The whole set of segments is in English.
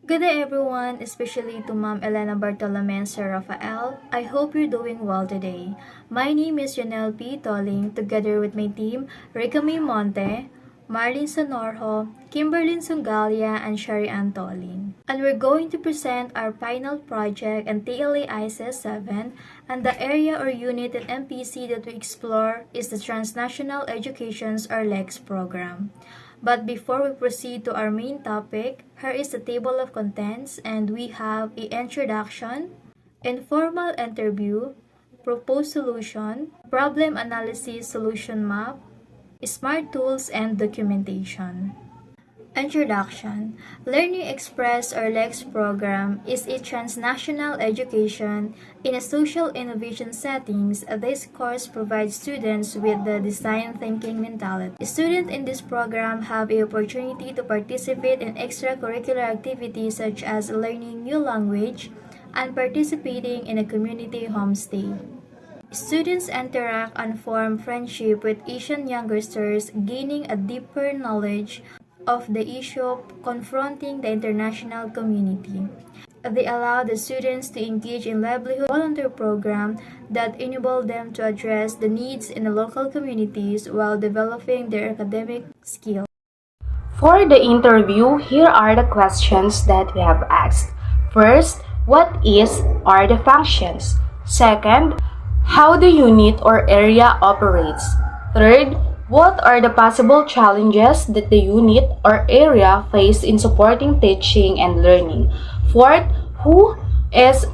Good day everyone, especially to Ma'am Elena Bartolome and Sir Rafael. I hope you're doing well today. My name is Janelle P. Tolling, together with my team, Ricami Monte, Marlene Sonorjo, Kimberlyn Sungalia, and Sherry Ann Tolling. And we're going to present our final project in TLA IC7, and the area or unit in MPC that we explore is the Transnational Educations or LEX program. But before we proceed to our main topic, here is the table of contents, and we have an introduction, informal interview, proposed solution, problem analysis solution map, smart tools, and documentation. Introduction. Learning Express or LEX program is a transnational education in a social innovation settings. This course provides students with the design thinking mentality. Students in this program have the opportunity to participate in extracurricular activities such as learning new language and participating in a community homestay. Students interact and form friendship with Asian youngsters, gaining a deeper knowledge of the issue confronting the international community. They allow the students to engage in livelihood volunteer programs that enable them to address the needs in the local communities while developing their academic skills. For the interview, here are the questions that we have asked. First, what are the functions? Second, how the unit or area operates. Third, what are the possible challenges that the unit or area face in supporting teaching and learning? Fourth, who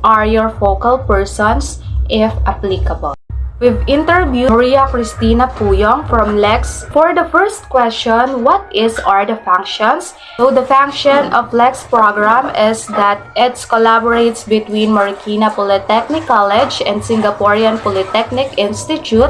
are your focal persons if applicable? We've interviewed Maria Cristina Puyong from LEX. For the first question, what are the functions? So the function of LEX program is that it collaborates between Marikina Polytechnic College and Singaporean Polytechnic Institute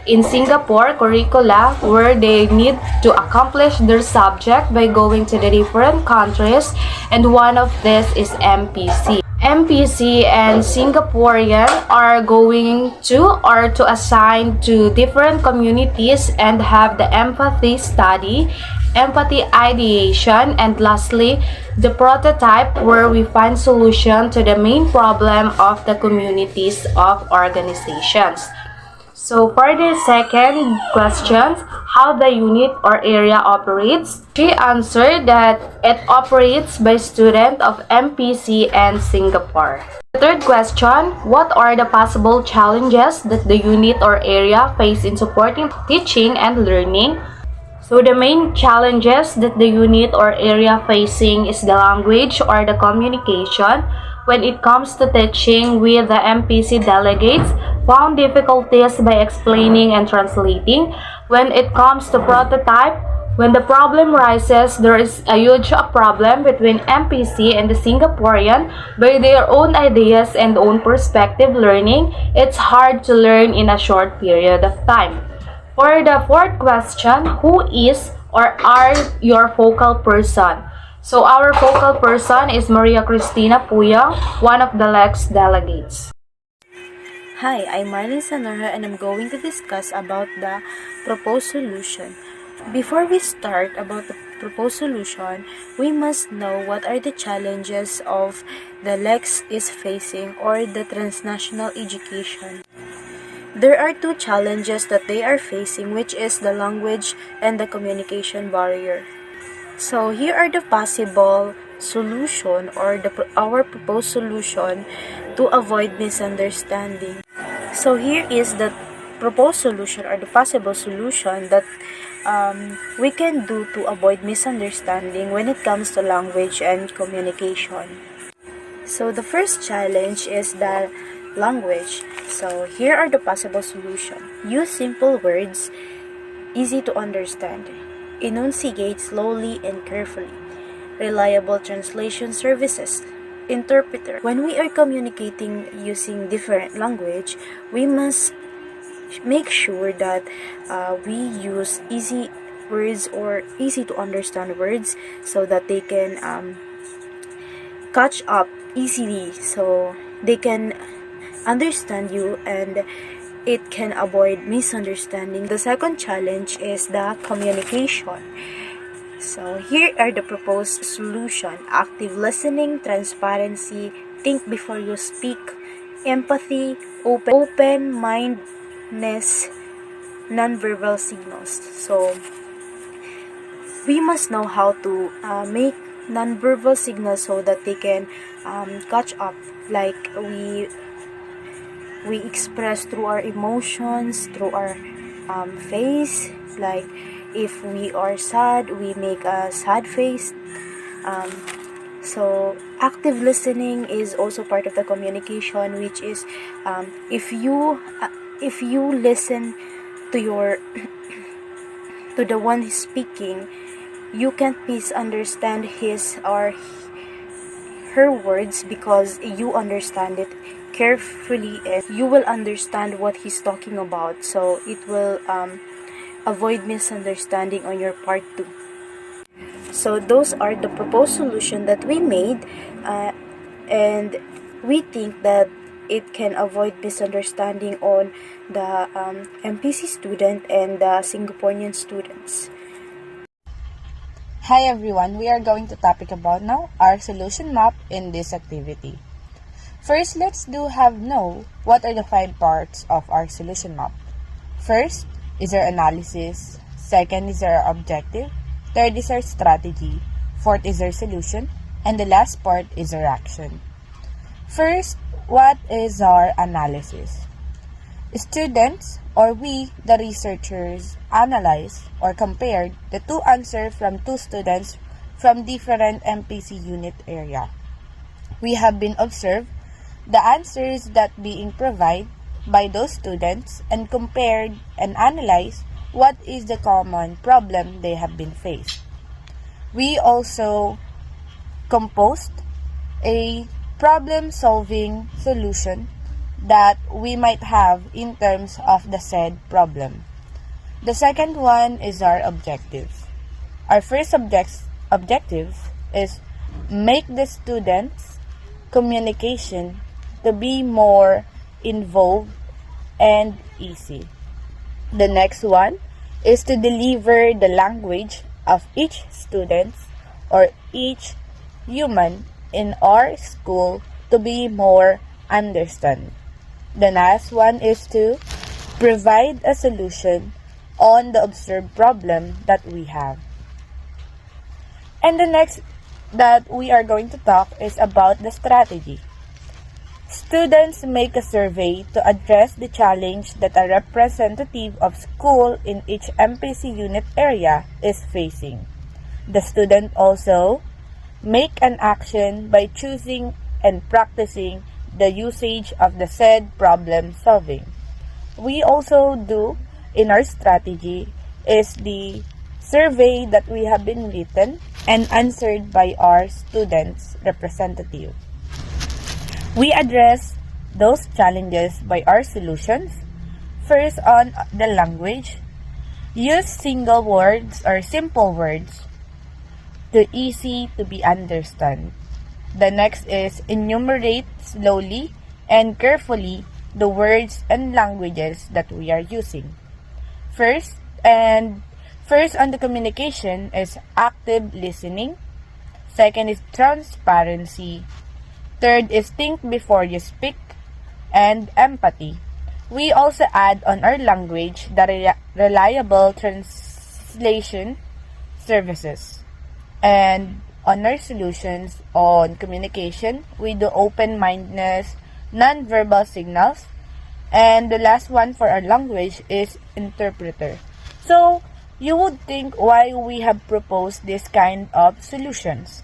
in Singapore curricula where they need to accomplish their subject by going to the different countries, and one of this is MPC. MPC and Singaporean are going to assign to different communities and have the empathy study, empathy ideation, and lastly, the prototype where we find solution to the main problem of the communities of organizations. So for the second question, how the unit or area operates, she answered that it operates by student of MPC and Singapore. The third question, what are the possible challenges that the unit or area face in supporting teaching and learning? So the main challenges that the unit or area facing is the language or the communication. When it comes to teaching, with the MPC delegates found difficulties by explaining and translating. When it comes to prototype, when the problem rises, there is a huge problem between MPC and the Singaporean by their own ideas and own perspective learning. It's hard to learn in a short period of time. For the fourth question, who are your focal person? So our focal person is Maria Cristina Puyong, one of the LEX delegates. Hi, I'm Marlene Sonorjo and I'm going to discuss about the proposed solution. Before we start about the proposed solution, we must know what are the challenges of the LEX is facing or the transnational education. There are two challenges that they are facing, which is the language and the communication barrier. So here are the possible solution or our proposed solution to avoid misunderstanding. So here is the proposed solution or the possible solution that we can do to avoid misunderstanding when it comes to language and communication. So the first challenge is the language. So here are the possible solutions. Use simple words, easy to understand. Enunciate slowly and carefully. Reliable translation services. Interpreter. When we are communicating using different language, we must make sure that we use easy words or easy to understand words so that they can catch up easily, so they can understand you and it can avoid misunderstanding. The second challenge is the communication. So here are the proposed solution: active listening, transparency, think before you speak, empathy, open-mindedness, nonverbal signals. So we must know how to make nonverbal signals so that they can catch up, like we express through our emotions, through our face. Like if we are sad, we make a sad face. um, so active listening is also part of the communication, which is if you listen to your to the one who's speaking, you can't misunderstand his or her words, because you understand it carefully and you will understand what he's talking about, so it will avoid misunderstanding on your part too. So those are the proposed solution that we made, and we think that it can avoid misunderstanding on the MPC student and the Singaporean students. Hi everyone, we are going to topic about now our solution map in this activity. First, let's know what are the 5 parts of our solution map. First is our analysis, second is our objective, third is our strategy, fourth is our solution, and the last part is our action. First, what is our analysis? Students, or we, the researchers, analyzed or compared the 2 answers from 2 students from different MPC unit area. We have been observed the answers that being provided by those students and compared and analyzed what is the common problem they have been faced. We also composed a problem-solving solution that we might have in terms of the said problem. The second one is our objective. Our first objective is make the students' communication to be more involved and easy. The next one is to deliver the language of each student or each human in our school to be more understood. The last one is to provide a solution on the observed problem that we have. And the next that we are going to talk is about the strategy. Students make a survey to address the challenge that a representative of school in each MPC unit area is facing. The student also make an action by choosing and practicing the usage of the said problem solving. We also do in our strategy is the survey that we have been written and answered by our students' representative. We address those challenges by our solutions. First, on the language, use single words or simple words to easy to be understood. The next is enumerate slowly and carefully the words and languages that we are using. First on the communication is active listening. Second is transparency. Third is think before you speak, and empathy. We also add on our language the reliable translation services. And on our solutions on communication, we do open-mindedness, non-verbal signals, and the last one for our language is interpreter. So, you would think why we have proposed this kind of solutions.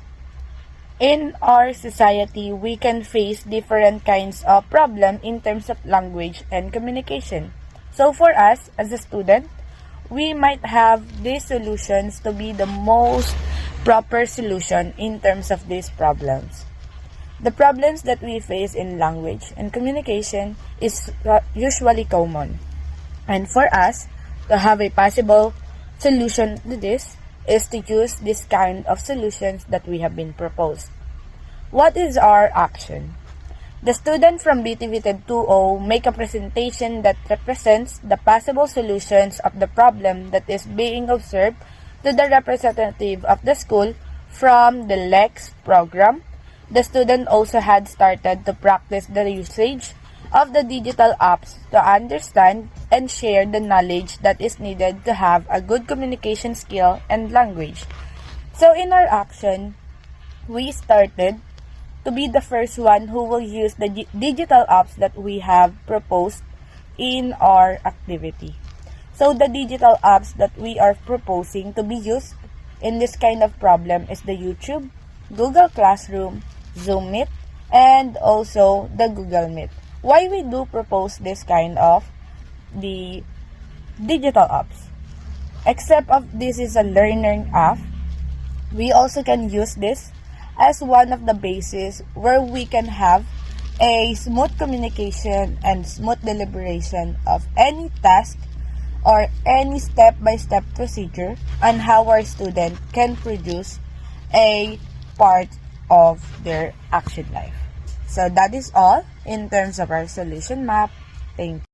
In our society, we can face different kinds of problem in terms of language and communication. So for us, as a student, we might have these solutions to be the most proper solution in terms of these problems. The problems that we face in language and communication is usually common. And for us to have a possible solution to this is to use this kind of solutions that we have been proposed. What is our action? The student from BTVTED 2.0 make a presentation that represents the possible solutions of the problem that is being observed to the representative of the school from the LEX program. The student also had started to practice the usage of the digital apps to understand and share the knowledge that is needed to have a good communication skill and language. So in our action, we started to be the first one who will use the digital apps that we have proposed in our activity. So the digital apps that we are proposing to be used in this kind of problem is the YouTube, Google Classroom, Zoom Meet, and also the Google Meet. Why we do propose this kind of the digital apps? Except of this is a learning app, we also can use this as one of the bases where we can have a smooth communication and smooth deliberation of any task or any step-by-step procedure on how our student can produce a part of their action life. So that is all in terms of our solution map. Thank you.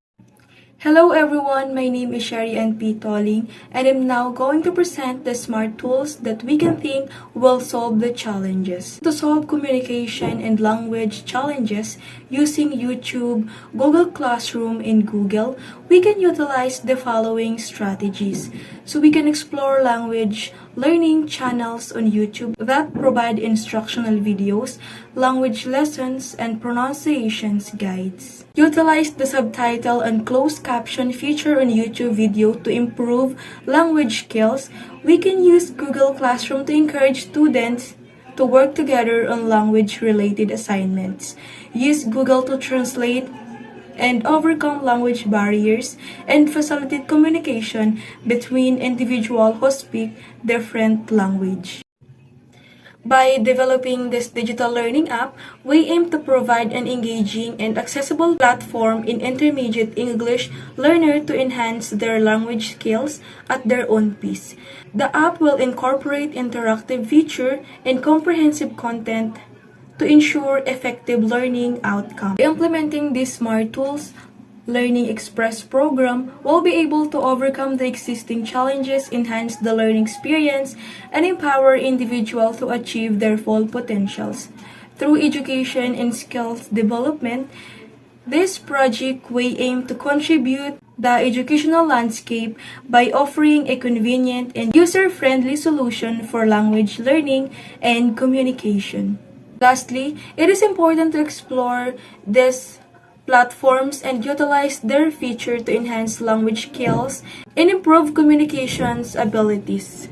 Hello everyone, my name is Sherry Ann P. Tolling, and I'm now going to present the smart tools that we can think will solve the challenges. To solve communication and language challenges using YouTube, Google Classroom, and Google, we can utilize the following strategies. So we can explore language learning channels on YouTube that provide instructional videos, language lessons, and pronunciations guides. Utilize the subtitle and closed caption feature on YouTube video to improve language skills. We can use Google Classroom to encourage students to work together on language-related assignments. Use Google to translate and overcome language barriers and facilitate communication between individuals who speak different language. By developing this digital learning app, we aim to provide an engaging and accessible platform in intermediate English learners to enhance their language skills at their own pace. The app will incorporate interactive feature and comprehensive content to ensure effective learning outcomes. By implementing these smart tools, Learning Express program will be able to overcome the existing challenges, enhance the learning experience, and empower individuals to achieve their full potentials. Through education and skills development, this project we aim to contribute the educational landscape by offering a convenient and user-friendly solution for language learning and communication. Lastly, it is important to explore these platforms and utilize their feature to enhance language skills and improve communications abilities.